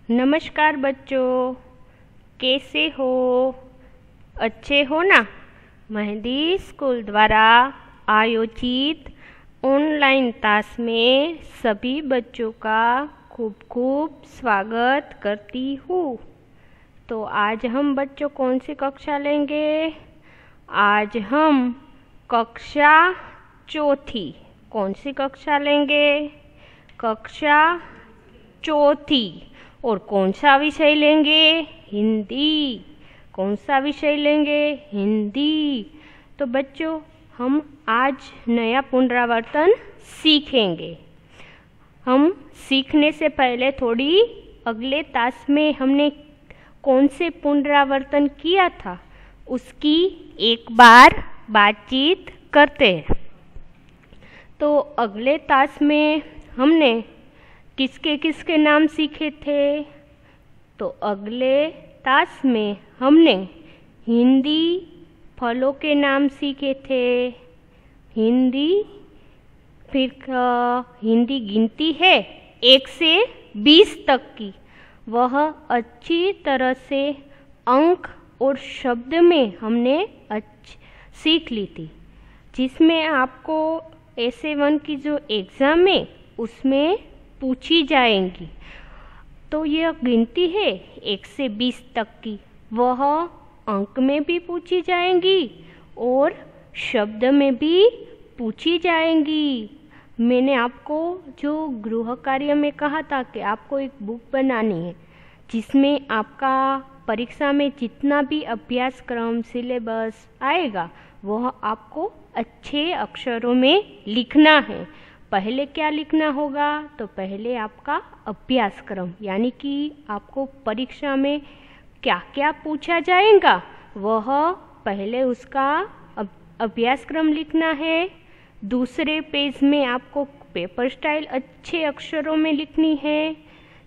नमस्कार बच्चों, कैसे हो? अच्छे हो ना? मेहंदी स्कूल द्वारा आयोजित ऑनलाइन क्लास में सभी बच्चों का खूब खूब स्वागत करती हूँ। तो आज हम बच्चों कौन सी कक्षा लेंगे? आज हम कक्षा चौथी। कौन सी कक्षा लेंगे? कक्षा चौथी। और कौन सा विषय लेंगे? हिंदी। कौन सा विषय लेंगे? हिंदी। तो बच्चों, हम आज नया पुनरावर्तन सीखेंगे। हम सीखने से पहले थोड़ी अगले क्लास में हमने कौन से पुनरावर्तन किया था उसकी एक बार बातचीत करते हैं। तो अगले क्लास में हमने किसके किसके नाम सीखे थे? तो अगले क्लास में हमने हिंदी फलों के नाम सीखे थे। फिर हिंदी गिनती है 1 से 20 तक की, वह अच्छी तरह से अंक और शब्द में हमने सीख ली थी, जिसमें आपको SA1 की जो एग्ज़ाम है उसमें पूछी जाएंगी। तो यह गिनती है 1 से 20 तक की, वह अंक में भी पूछी जाएंगी और शब्द में भी पूछी जाएंगी। मैंने आपको जो गृह कार्य में कहा था कि आपको एक बुक बनानी है, जिसमें आपका परीक्षा में जितना भी अभ्यासक्रम सिलेबस आएगा वह आपको अच्छे अक्षरों में लिखना है। पहले क्या लिखना होगा? तो पहले आपका अभ्यासक्रम, यानी कि आपको परीक्षा में क्या क्या पूछा जाएगा वह पहले उसका अभ्यासक्रम लिखना है। दूसरे पेज में आपको पेपर स्टाइल अच्छे अक्षरों में लिखनी है।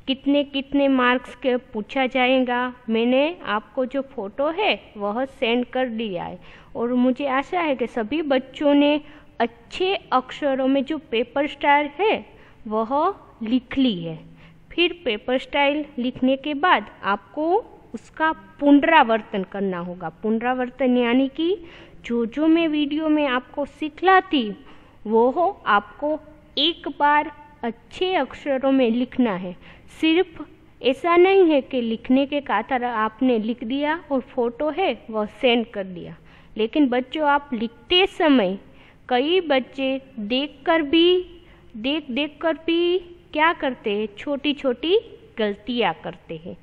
कितने कितने मार्क्स के पूछा जाएगा, मैंने आपको जो फोटो है वह सेंड कर दिया है और मुझे आशा है कि सभी बच्चों ने अच्छे अक्षरों में जो पेपर स्टाइल है वह लिख ली है। फिर पेपर स्टाइल लिखने के बाद आपको उसका पुनरावर्तन करना होगा। पुनरावर्तन यानी कि जो मैं वीडियो में आपको सिखलाती वो आपको एक बार अच्छे अक्षरों में लिखना है। सिर्फ ऐसा नहीं है कि लिखने के कातर आपने लिख दिया और फोटो है वह सेंड कर दिया, लेकिन बच्चों आप लिखते समय कई बच्चे देख कर भी क्या करते हैं, छोटी छोटी गलतियाँ करते हैं।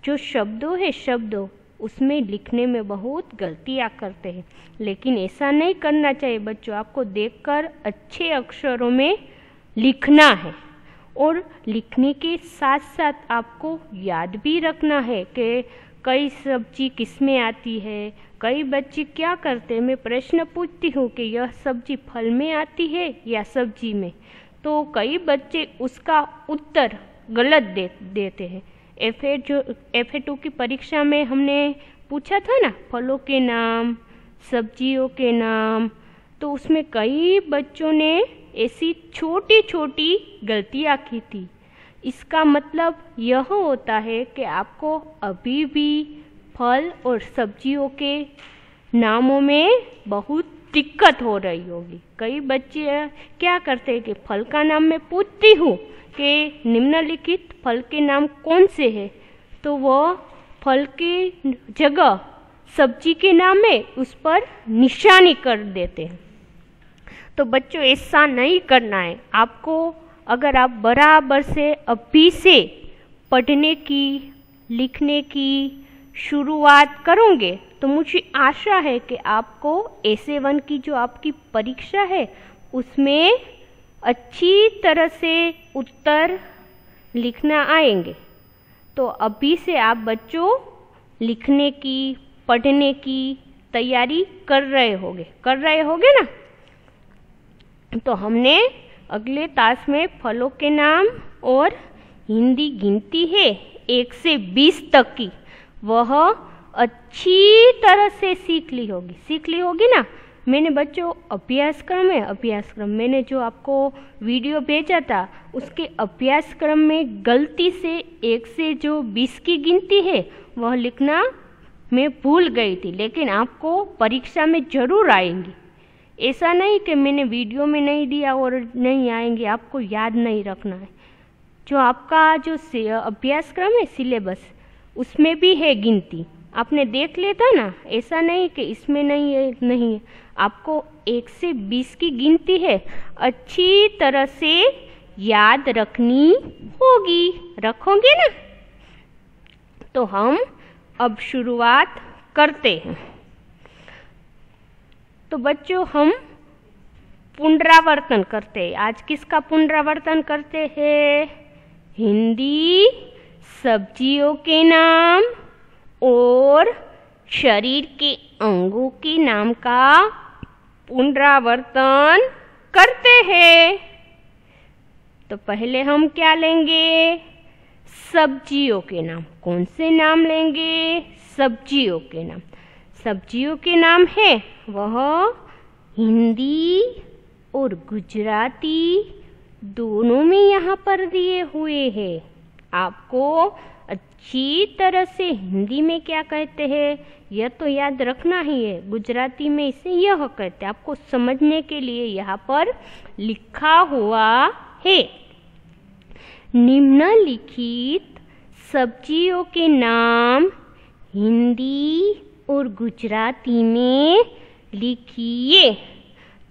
जो शब्दों उसमें लिखने में बहुत गलतियाँ करते हैं, लेकिन ऐसा नहीं करना चाहिए बच्चों। आपको देखकर अच्छे अक्षरों में लिखना है और लिखने के साथ साथ आपको याद भी रखना है कि कई सब्जी किसमें आती है। कई बच्चे क्या करते हैं, मैं प्रश्न पूछती हूँ कि यह सब्जी फल में आती है या सब्जी में, तो कई बच्चे उसका उत्तर गलत देते हैं। FA2 की परीक्षा में हमने पूछा था ना फलों के नाम, सब्जियों के नाम, तो उसमें कई बच्चों ने ऐसी छोटी छोटी गलतियाँ की थी। इसका मतलब यह होता है कि आपको अभी भी फल और सब्जियों के नामों में बहुत दिक्कत हो रही होगी। कई बच्चे क्या करते हैं कि फल का नाम मैं पूछती हूँ कि निम्नलिखित फल के नाम कौन से हैं, तो वह फल की जगह सब्जी के नाम में उस पर निशानी कर देते हैं। तो बच्चों ऐसा नहीं करना है आपको। अगर आप बराबर से अभी से पढ़ने की लिखने की शुरुआत करोगे तो मुझे आशा है कि आपको SA1 की जो आपकी परीक्षा है उसमें अच्छी तरह से उत्तर लिखना आएंगे। तो अभी से आप बच्चों लिखने की पढ़ने की तैयारी कर रहे होगे ना? तो हमने अगले क्लास में फलों के नाम और हिंदी गिनती है 1 से 20 तक की, वह अच्छी तरह से सीख ली होगी ना? मैंने बच्चों अभ्यासक्रम मैंने जो आपको वीडियो भेजा था उसके अभ्यासक्रम में गलती से 1 से जो 20 की गिनती है वह लिखना मैं भूल गई थी, लेकिन आपको परीक्षा में जरूर आएंगी। ऐसा नहीं कि मैंने वीडियो में नहीं दिया और नहीं आएंगे, आपको याद नहीं रखना है। जो आपका जो अभ्यासक्रम है सिलेबस उसमें भी है गिनती, आपने देख लेता ना, ऐसा नहीं कि इसमें नहीं है। आपको 1 से 20 की गिनती है, अच्छी तरह से याद रखनी होगी। रखोगे ना? तो हम अब शुरुआत करते हैं। तो बच्चों हम पुनरावर्तन करते हैं। आज किसका पुनरावर्तन करते हैं? हिंदी सब्जियों के नाम और शरीर के अंगों के नाम का पुनरावर्तन करते हैं। तो पहले हम क्या लेंगे? सब्जियों के नाम। कौन से नाम लेंगे? सब्जियों के नाम। सब्जियों के नाम है वह हिंदी और गुजराती दोनों में यहाँ पर दिए हुए हैं। आपको अच्छी तरह से हिंदी में क्या कहते हैं यह तो याद रखना ही है, गुजराती में इसे यह कहते हैं। आपको समझने के लिए यहाँ पर लिखा हुआ है। निम्नलिखित सब्जियों के नाम हिंदी और गुजराती में लिखिए।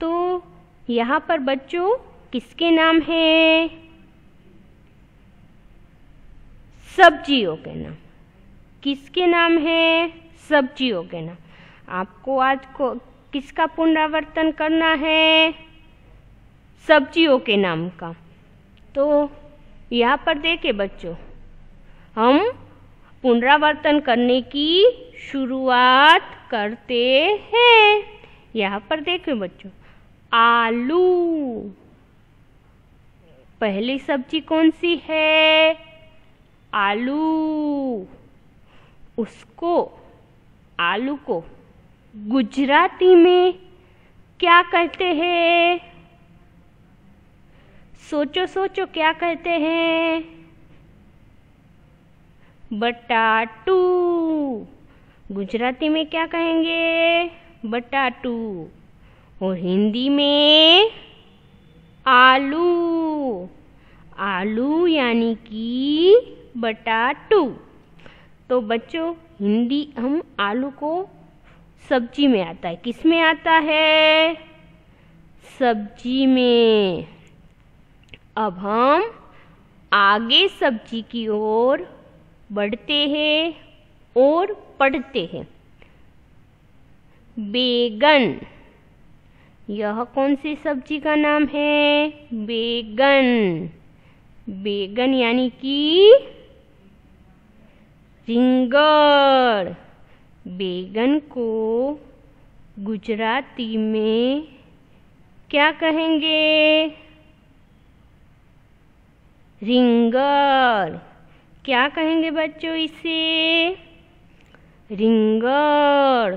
तो यहाँ पर बच्चों किसके नाम हैं? सब्जियों के नाम। किसके नाम है? सब्जियों के नाम। आपको आज को किसका पुनरावर्तन करना है? सब्जियों के नाम का। तो यहाँ पर देखिए बच्चों, हम पुनरावर्तन करने की शुरुआत करते हैं। यहाँ पर देखिए बच्चों, आलू। पहली सब्जी कौन सी है? आलू। आलू को गुजराती में क्या कहते हैं? सोचो क्या कहते हैं? बटाटू। गुजराती में क्या कहेंगे? बटाटू। और हिंदी में आलू। आलू यानी कि बटाटू। तो बच्चों हिंदी हम आलू को सब्जी में आता है। किस में आता है? सब्जी में। अब हम आगे सब्जी की ओर बढ़ते हैं और पढ़ते हैं। बैगन। यह कौन सी सब्जी का नाम है? बैगन। बैगन यानी कि रिंगण। बैगन को गुजराती में क्या कहेंगे? रिंगण। क्या कहेंगे बच्चों इसे? रिंगण।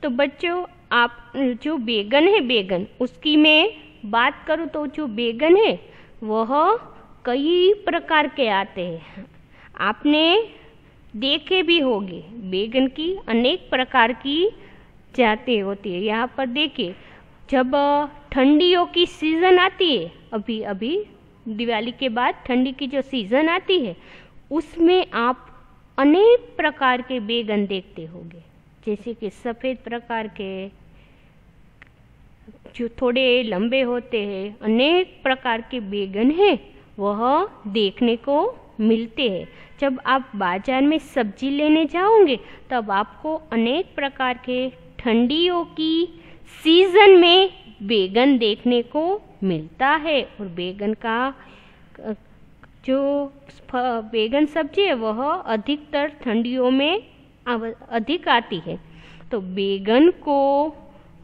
तो बच्चों आप जो बैगन है, बैगन उसकी मैं बात करूँ तो जो बैगन है वह कई प्रकार के आते हैं। आपने देखे भी होंगे, बैगन की अनेक प्रकार की जातें होती है। यहाँ पर देखिए, जब ठंडियों की सीज़न आती है, अभी दिवाली के बाद ठंडी की जो सीज़न आती है उसमें आप अनेक प्रकार के बैगन देखते होंगे। जैसे कि सफ़ेद प्रकार के जो थोड़े लंबे होते हैं, अनेक प्रकार के बैगन हैं वह देखने को मिलते हैं। जब आप बाजार में सब्जी लेने जाओगे तब आपको अनेक प्रकार के ठंडियों की सीज़न में बैगन देखने को मिलता है। और बैगन का जो बैगन सब्जी है वह अधिकतर ठंडियों में अधिक आती है। तो बैगन को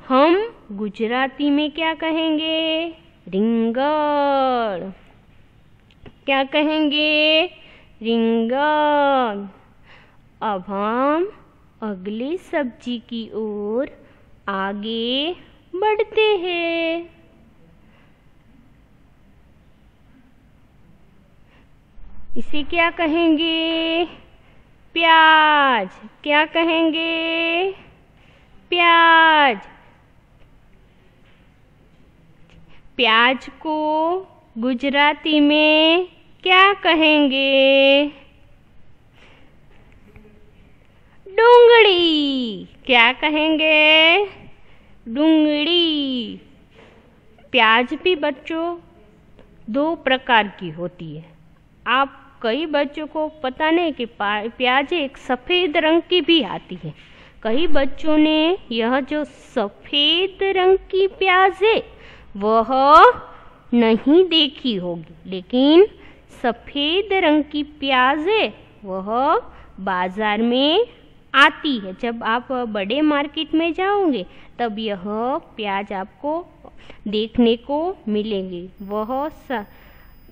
हम गुजराती में क्या कहेंगे? रिंगण। क्या कहेंगे? रिंगण। अब हम अगली सब्जी की ओर आगे बढ़ते हैं। इसे क्या कहेंगे? प्याज। क्या कहेंगे? प्याज। प्याज को गुजराती में क्या कहेंगे? डूंगड़ी। क्या कहेंगे? डूंगड़ी। प्याज भी बच्चों दो प्रकार की होती है। आप कई बच्चों को पता नहीं कि प्याज एक सफ़ेद रंग की भी आती है। कई बच्चों ने यह जो सफ़ेद रंग की प्याज है वह नहीं देखी होगी, लेकिन सफ़ेद रंग की प्याज है वह बाज़ार में आती है। जब आप बड़े मार्केट में जाओगे तब यह प्याज आपको देखने को मिलेगी। वह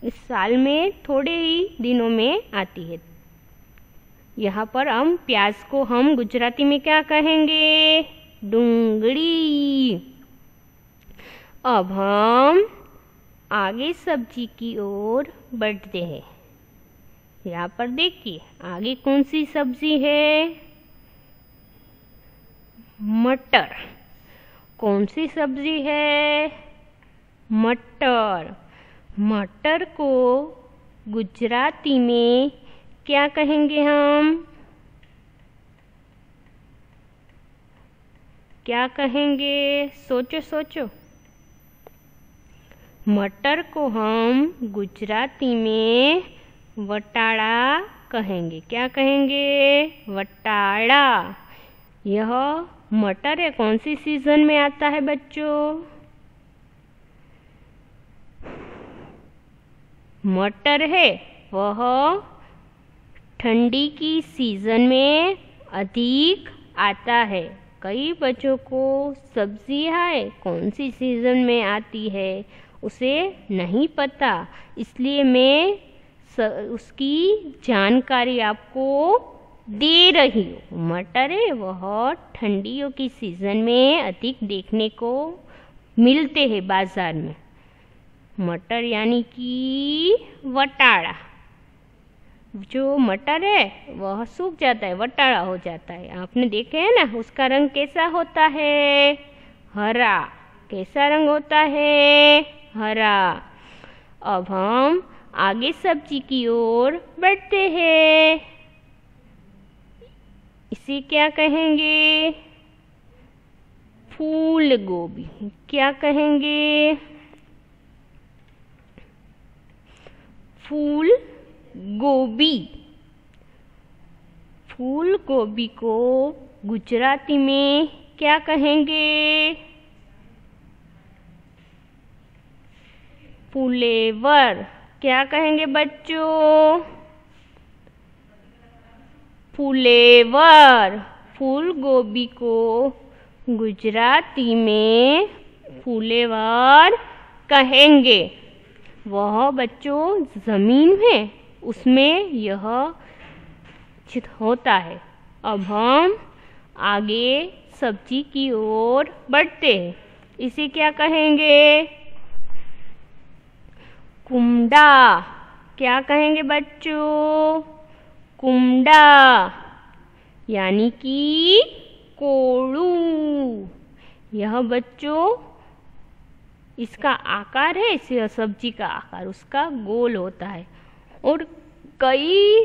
इस साल में थोड़े ही दिनों में आती है। यहाँ पर हम प्याज को हम गुजराती में क्या कहेंगे? डूंगड़ी। अब हम आगे सब्जी की ओर बढ़ते हैं। यहाँ पर देखिए आगे कौन सी सब्जी है? मटर। कौन सी सब्जी है? मटर। मटर को गुजराती में क्या कहेंगे हम? क्या कहेंगे? सोचो सोचो। मटर को हम गुजराती में वटाड़ा कहेंगे। क्या कहेंगे? वटाड़ा। यह मटर है कौन सी सीजन में आता है बच्चों? मटर है वह ठंडी की सीजन में अधिक आता है। कई बच्चों को सब्जियां है कौन सी सीजन में आती है उसे नहीं पता, इसलिए मैं उसकी जानकारी आपको दे रही हूँ। मटर है वह ठंडियों की सीजन में अधिक देखने को मिलते हैं बाजार में। मटर यानी कि वटाड़ा। जो मटर है वह सूख जाता है, वटाड़ा हो जाता है। आपने देखे है ना, उसका रंग कैसा होता है? हरा। कैसा रंग होता है? हरा। अब हम आगे सब्जी की ओर बढ़ते हैं। इसे क्या कहेंगे? फूल गोभी। क्या कहेंगे? फूल गोभी। फूल गोभी को गुजराती में क्या कहेंगे? फुलेवर। क्या कहेंगे बच्चों? फुलेवर। फूल गोभी को गुजराती में फुलेवर कहेंगे। वह बच्चों जमीन है उसमें यह होता है। अब हम आगे सब्जी की ओर बढ़ते हैं। इसे क्या कहेंगे? कुमड़ा। क्या कहेंगे बच्चों? कुमड़ा यानी कि कोड़ू। यह बच्चों इसका आकार है, इस सब्जी का आकार उसका गोल होता है और कई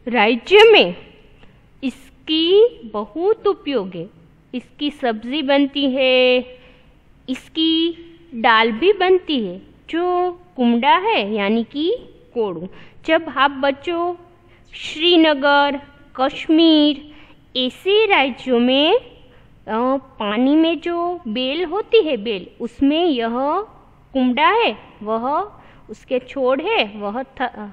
राज्य में इसकी बहुत उपयोग है। इसकी सब्जी बनती है, इसकी दाल भी बनती है। जो कुमड़ा है यानी कि कोड़ू। जब आप बच्चों श्रीनगर, कश्मीर ऐसे राज्यों में पानी में जो बेल होती है, बेल उसमें यह कुमड़ा है वह उसके छोड़ है वह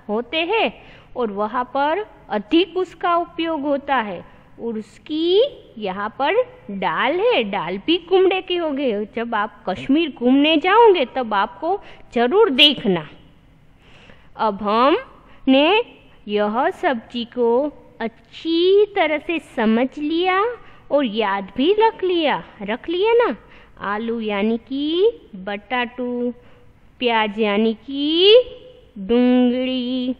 होते हैं और वहाँ पर अधिक उसका उपयोग होता है। और उसकी यहाँ पर डाल है, डाल भी कुमड़े की हो गई। जब आप कश्मीर घूमने जाओगे तब आपको जरूर देखना। अब हमने यह सब्जी को अच्छी तरह से समझ लिया और याद भी रख लिया ना। आलू यानी कि बटाटू, प्याज यानी कि डूंगरी,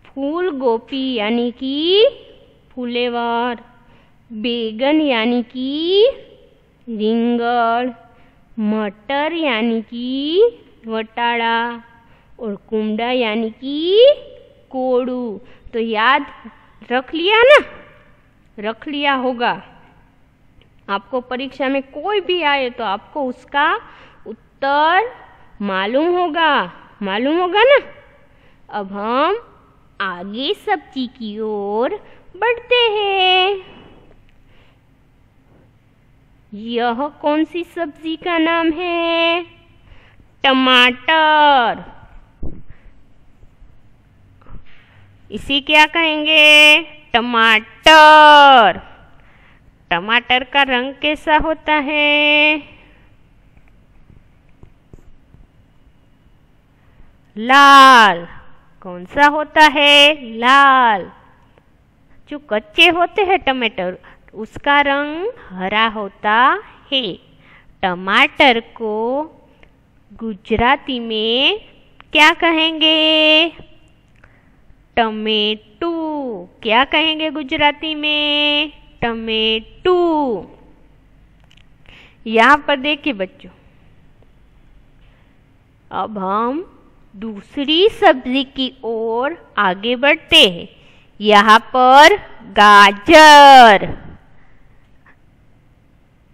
फूल गोभी यानी कि फुलेवार, बेगन यानी कि रिंगण, मटर यानी कि वटाड़ा और कुमड़ा यानी कि कोड़ू। तो याद रख लिया ना, रख लिया होगा। आपको परीक्षा में कोई भी आए तो आपको उसका उत्तर मालूम होगा ना। अब हम आगे सब्जी की ओर बढ़ते हैं। यह कौन सी सब्जी का नाम है? टमाटर। इसे क्या कहेंगे? टमाटर। टमाटर का रंग कैसा होता है? लाल। कौन सा होता है? लाल। जो कच्चे होते हैं टमाटर, उसका रंग हरा होता है। टमाटर को गुजराती में क्या कहेंगे? टमेटू। क्या कहेंगे गुजराती में? टमेटू। यहाँ पर देखिए बच्चों, अब हम दूसरी सब्जी की ओर आगे बढ़ते हैं। यहाँ पर गाजर।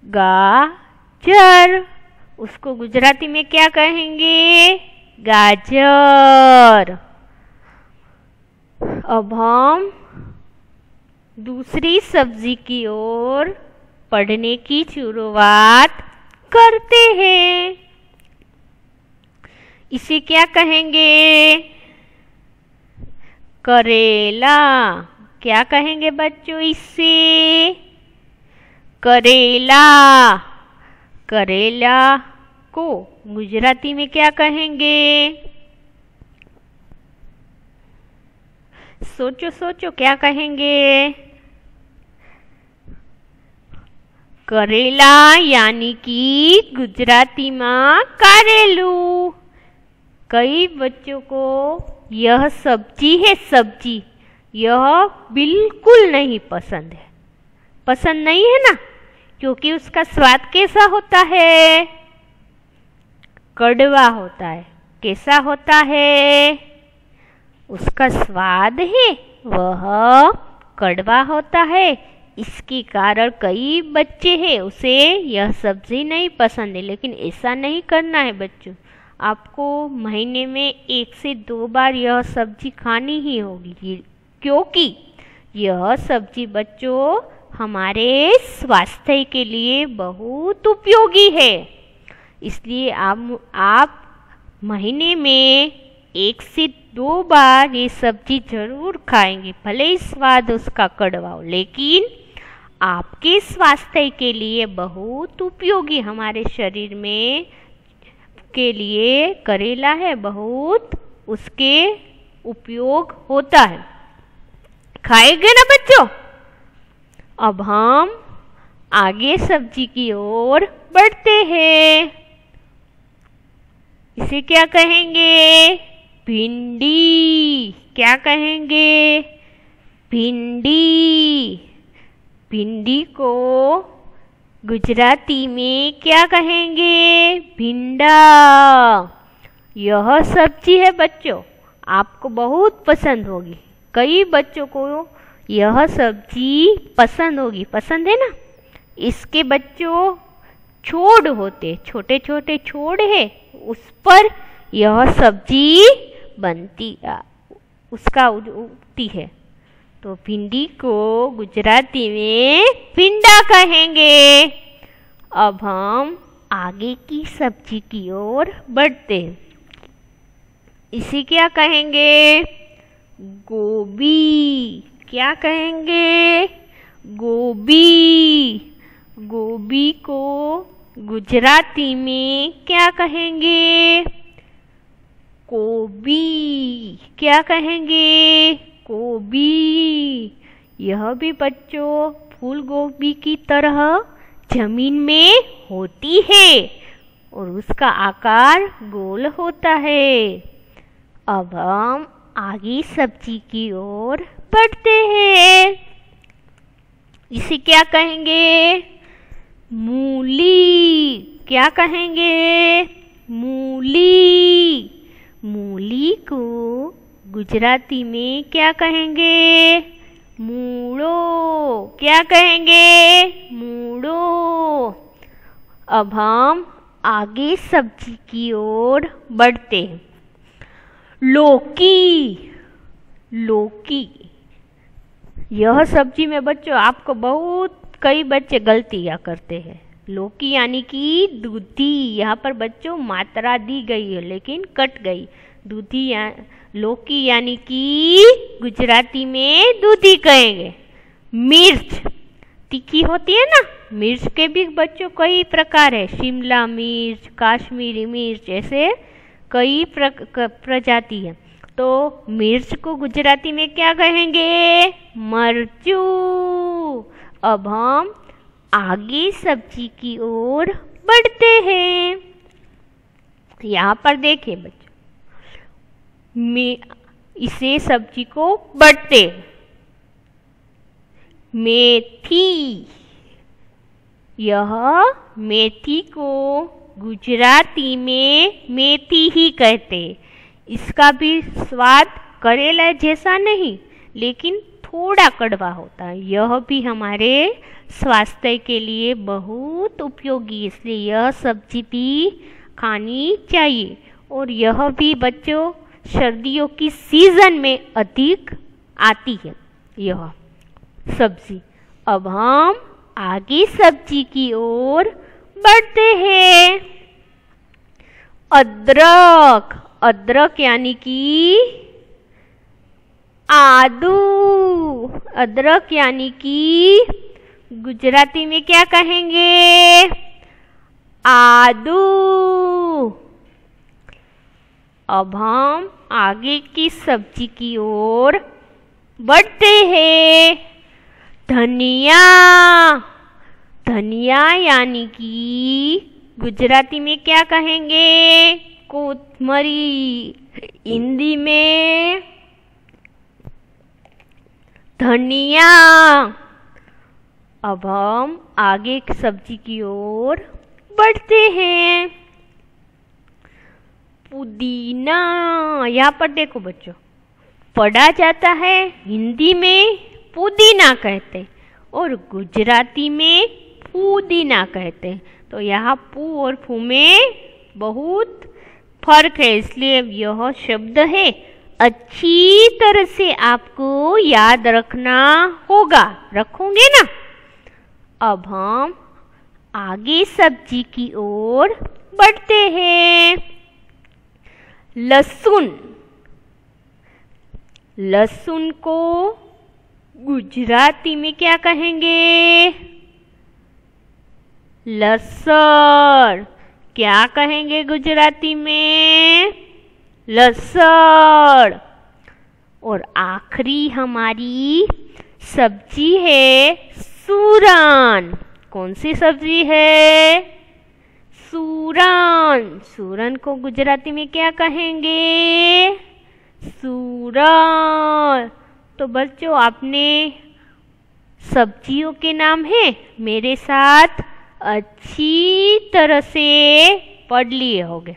गाजर, उसको गुजराती में क्या कहेंगे? गाजर। अब हम दूसरी सब्जी की ओर पढ़ने की शुरुआत करते हैं। इसे क्या कहेंगे? करेला। क्या कहेंगे बच्चों इससे? करेला। करेला को गुजराती में क्या कहेंगे? सोचो सोचो, क्या कहेंगे? करेला यानी कि गुजराती में कारेलू। कई बच्चों को यह सब्जी है, सब्जी यह बिल्कुल नहीं पसंद है। पसंद नहीं है ना, क्योंकि उसका स्वाद कैसा होता है? कड़वा होता है। कैसा होता है? उसका स्वाद है वह कड़वा होता है। इसके कारण कई बच्चे हैं उसे यह सब्जी नहीं पसंद है। लेकिन ऐसा नहीं करना है बच्चों, आपको महीने में 1 से 2 बार यह सब्जी खानी ही होगी, क्योंकि यह सब्जी बच्चों हमारे स्वास्थ्य के लिए बहुत उपयोगी है। इसलिए आप महीने में 1 से 2 बार ये सब्जी जरूर खाएंगे। भले ही स्वाद उसका कड़वा हो, लेकिन आपके स्वास्थ्य के लिए बहुत उपयोगी, हमारे शरीर में के लिए करेला है, बहुत उसके उपयोग होता है। खाएंगे ना बच्चों? अब हम आगे सब्जी की ओर बढ़ते हैं। इसे क्या कहेंगे? भिंडी। क्या कहेंगे? भिंडी। भिंडी को गुजराती में क्या कहेंगे? भिंडा। यह सब्जी है बच्चों, आपको बहुत पसंद होगी। कई बच्चों को यह सब्जी पसंद होगी। पसंद है ना? इसके बच्चों छोड़ होते, छोटे छोटे छोड़ है, उस पर यह सब्जी बनती उसका उगती है। तो भिंडी को गुजराती में भिंडा कहेंगे। अब हम आगे की सब्जी की ओर बढ़ते हैं। इसे क्या कहेंगे? गोभी। क्या कहेंगे? गोभी। गोभी को गुजराती में क्या कहेंगे? कोबी। क्या कहेंगे? कोबी। यह भी बच्चों फूल गोभी की तरह जमीन में होती है और उसका आकार गोल होता है। अब हम आगे सब्जी की ओर बढ़ते हैं। इसे क्या कहेंगे? मूली। क्या कहेंगे? मूली। मूली को गुजराती में क्या कहेंगे? मूड़ो। क्या कहेंगे? मूड़ो। अब हम आगे सब्जी की ओर बढ़ते हैं। लौकी। लौकी, यह सब्जी में बच्चों आपको बहुत कई बच्चे गलतियाँ करते हैं। लौकी यानी कि दूधी, यहाँ पर बच्चों मात्रा दी गई है लेकिन कट गई। दूधी लौकी यानी कि गुजराती में दूधी कहेंगे। मिर्च तीखी होती है ना, मिर्च के भी बच्चों कई प्रकार है। शिमला मिर्च, काश्मीरी मिर्च, ऐसे कई प्रजाति है। तो मिर्च को गुजराती में क्या कहेंगे? मरचू। अब हम आगे सब्जी की ओर बढ़ते हैं। यहाँ पर देखिए बच्चों, इसे सब्जी को बढ़ते। मेथी। यह मेथी को गुजराती में मेथी ही कहते। इसका भी स्वाद करेला जैसा नहीं, लेकिन थोड़ा कड़वा होता है। यह भी हमारे स्वास्थ्य के लिए बहुत उपयोगी, इसलिए यह सब्जी भी खानी चाहिए। और यह भी बच्चों सर्दियों की सीजन में अधिक आती है यह सब्जी। अब हम आगे सब्जी की ओर बढ़ते हैं। अदरक। अदरक यानी कि आदू। अदरक यानी कि गुजराती में क्या कहेंगे? आदू। अब हम आगे की सब्जी की ओर बढ़ते हैं। धनिया। धनिया यानी कि गुजराती में क्या कहेंगे? कोथमरी। हिंदी में धनिया। अब हम आगे की सब्जी की ओर बढ़ते हैं। पुदीना। यहाँ पर देखो बच्चों, पढ़ा जाता है हिंदी में पुदीना कहते हैं और गुजराती में पुदीना कहते हैं। तो यहाँ पू और फू में बहुत फर्क है, इसलिए यह शब्द है अच्छी तरह से आपको याद रखना होगा। रखोगे ना? अब हम आगे सब्जी की ओर बढ़ते हैं। लहसुन। लहसुन को गुजराती में क्या कहेंगे? लसण। क्या कहेंगे गुजराती में? लसण। और आखिरी हमारी सब्जी है सूरन। कौन सी सब्जी है? सूरन। सूरन को गुजराती में क्या कहेंगे? सूरन। तो बच्चों, आपने सब्जियों के नाम है मेरे साथ अच्छी तरह से पढ़ लिए होंगे।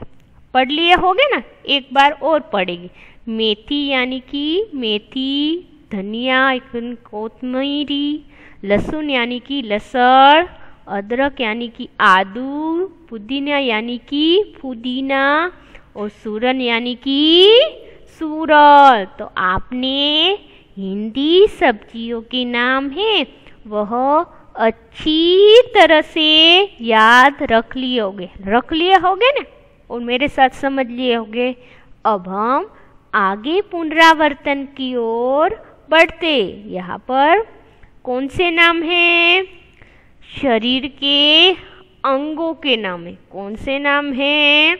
पढ़ लिए होंगे ना? एक बार और पढ़ेंगे। मेथी यानी कि मेथी, धनिया कोथमीरी, लहसुन यानी कि लसण, अदरक यानी कि आदू, पुदीना यानी कि पुदीना और सूरन यानी कि सूरन। तो आपने हिंदी सब्जियों के नाम है वह अच्छी तरह से याद रख लिए होंगे। रख लिए होंगे ना? और मेरे साथ समझ लिए होंगे। अब हम आगे पुनरावर्तन की ओर बढ़ते। यहाँ पर कौन से नाम हैं? शरीर के अंगों के नाम है। कौन से नाम हैं?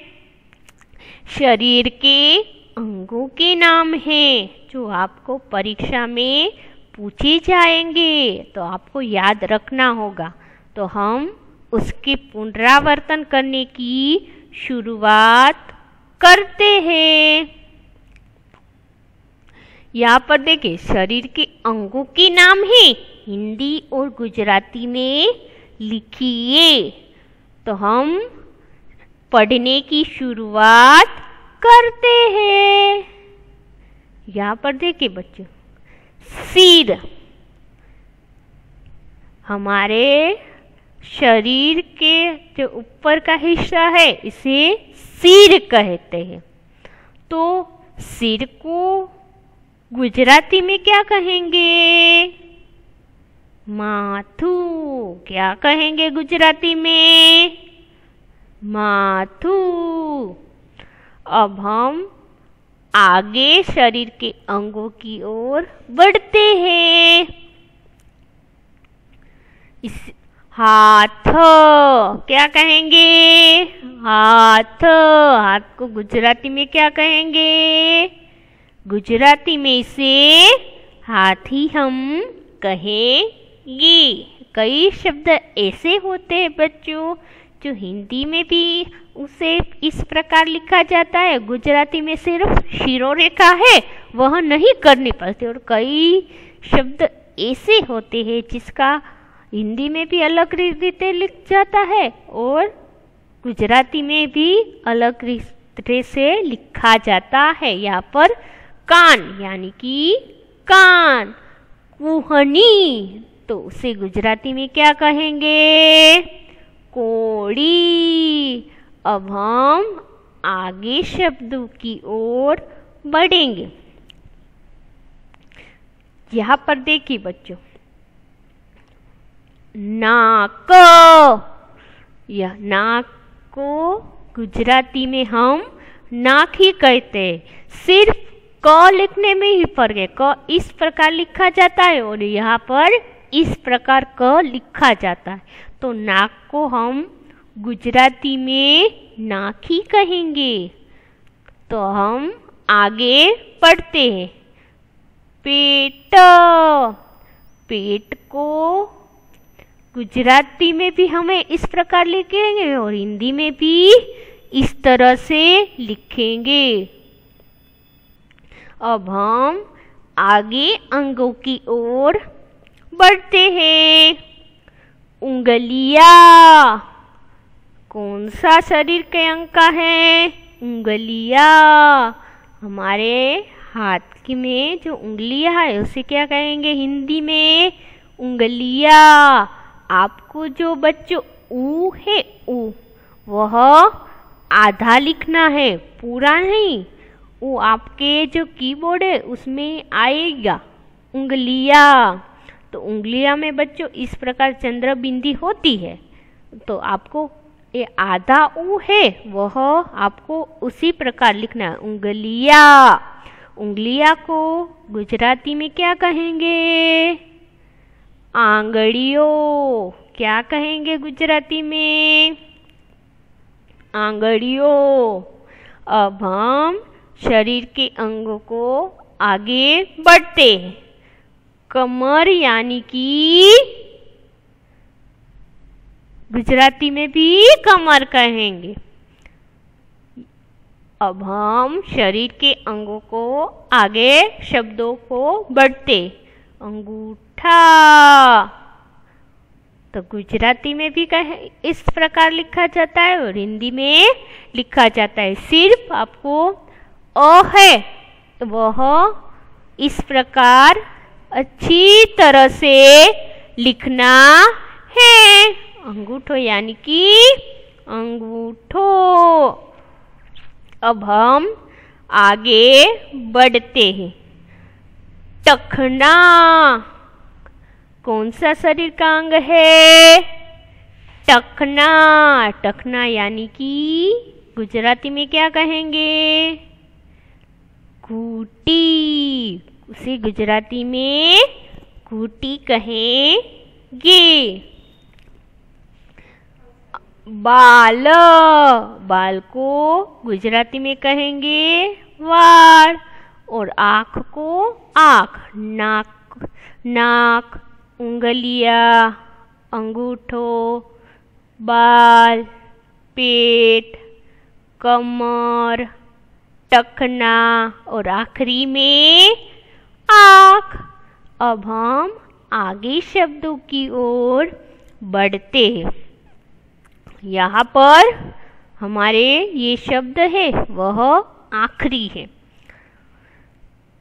शरीर के अंगों के नाम हैं जो आपको परीक्षा में पूछे जाएंगे तो आपको याद रखना होगा। तो हम उसके पुनरावर्तन करने की शुरुआत करते हैं। यहाँ पर देखिए शरीर के अंगों के नाम है, हिंदी और गुजराती में लिखिए। तो हम पढ़ने की शुरुआत करते हैं। यहाँ पर देखिए बच्चों, सिर हमारे शरीर के जो ऊपर का हिस्सा है इसे सिर कहते हैं। तो सिर को गुजराती में क्या कहेंगे? माथू। क्या कहेंगे गुजराती में? माथू। अब हम आगे शरीर के अंगों की ओर बढ़ते हैं। इस हाथ क्या कहेंगे? हाथ। हाथ को गुजराती में क्या कहेंगे? गुजराती में इसे हाथ ही हम कहेंगे। कई शब्द ऐसे होते हैं बच्चों जो हिंदी में भी उसे इस प्रकार लिखा जाता है, गुजराती में सिर्फ शिरोरेखा है वह नहीं करनी पड़ती। और कई शब्द ऐसे होते हैं जिसका हिंदी में भी अलग रीते लिख जाता है और गुजराती में भी अलग रीते से लिखा जाता है। यहाँ पर कान यानी कि कान, कुहनी तो उसे गुजराती में क्या कहेंगे? कोड़ी। अब हम आगे शब्दों की ओर बढ़ेंगे। यहाँ पर देखिए बच्चों, नाक। यह नाक को गुजराती में हम नाक ही कहते हैं, सिर्फ क लिखने में ही फर्क है। क इस प्रकार लिखा जाता है और यहाँ पर इस प्रकार क लिखा जाता है। तो नाक को हम गुजराती में नाक ही कहेंगे। तो हम आगे बढ़ते हैं। पेट। पेट को गुजराती में भी हमें इस प्रकार लिखेंगे और हिंदी में भी इस तरह से लिखेंगे। अब हम आगे अंगों की ओर बढ़ते हैं। उंगलियां। कौन सा शरीर के अंग का है? उंगलियां। हमारे हाथ की में जो उंगलियां है उसे क्या कहेंगे हिंदी में? उंगलियां। आपको जो बच्चों ऊ है ऊ वह आधा लिखना है, पूरा नहीं। वो आपके जो कीबोर्ड है उसमें आएगा उंगलियां। तो उंगलियां में बच्चों इस प्रकार चंद्र बिंदी होती है। तो आपको ये आधा ऊ है वह आपको उसी प्रकार लिखना है, उंगलियां। उंगलियां को गुजराती में क्या कहेंगे? आंगड़ियों। क्या कहेंगे गुजराती में? आंगड़ियों। अब हम शरीर के अंगों को आगे बढ़ते हैं। कमर यानी कि गुजराती में भी कमर कहेंगे। अब हम शरीर के अंगों को आगे शब्दों को बढ़ते। अंगूठा तो गुजराती में भी इस प्रकार लिखा जाता है और हिंदी में लिखा जाता है। सिर्फ आपको अ है वह इस प्रकार अच्छी तरह से लिखना है। अंगूठो यानी कि अंगूठो। अब हम आगे बढ़ते हैं। टखना। कौन सा शरीर का अंग है? टखना। टखना यानी कि गुजराती में क्या कहेंगे? घूटी। उसे गुजराती में घूटी कहेंगे। बाल। बाल को गुजराती में कहेंगे वार। और आँख को आँख। नाक नाक, उंगलियां, अंगूठो, बाल, पेट, कमर, टखना और आखिरी में आँख। अब हम आगे शब्दों की ओर बढ़ते हैं। यहाँ पर हमारे ये शब्द है वह आखिरी है।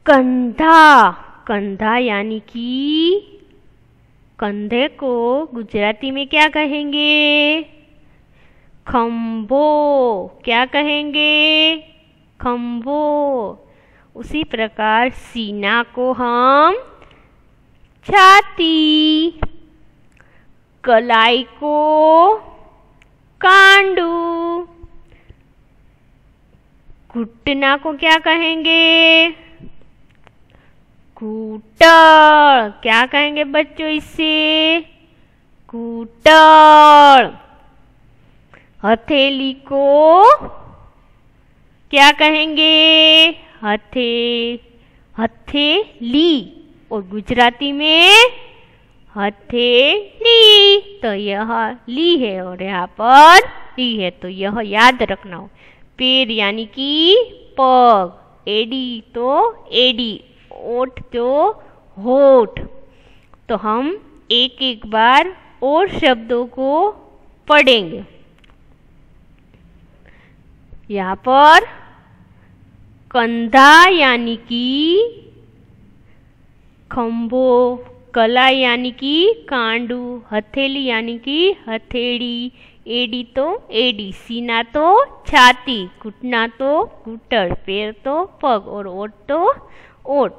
कंधा। कंधा यानी कि कंधे को गुजराती में क्या कहेंगे? खंभो। क्या कहेंगे? खंभो। उसी प्रकार सीना को हम छाती, कलाई को कांडू, घुटना को क्या कहेंगे? घूटड़। क्या कहेंगे बच्चों इससे? घूटड़। हथेली को क्या कहेंगे? हथेली और गुजराती में हथेली। तो यह ली है और यहाँ पर ली है, तो यह याद रखना हो। पैर यानी कि पग, एडी तो एडी, ओठ तो होठ। तो हम एक एक बार और शब्दों को पढ़ेंगे। यहाँ पर कंधा यानी कि खंभो, कलाई यानी कि कांडू, हथेली यानी कि हथेड़ी, एडी तो एडी, सीना तो छाती, घुटना तो घुटड़, पैर तो पग और ओठ तो ओठ।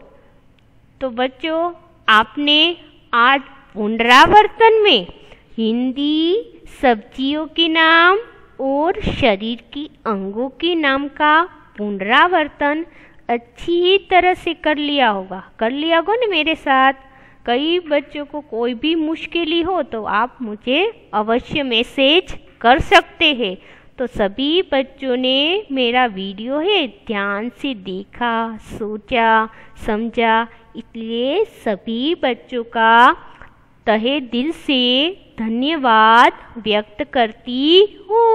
तो बच्चों, आपने आज पुनरावर्तन में हिंदी सब्जियों के नाम और शरीर की अंगों के नाम का पुनरावर्तन अच्छी तरह से कर लिया होगा ना मेरे साथ। कई बच्चों को कोई भी मुश्किल हो तो आप मुझे अवश्य मैसेज कर सकते हैं। तो सभी बच्चों ने मेरा वीडियो है ध्यान से देखा, सोचा, समझा, इसलिए सभी बच्चों का तहे दिल से धन्यवाद व्यक्त करती हूँ।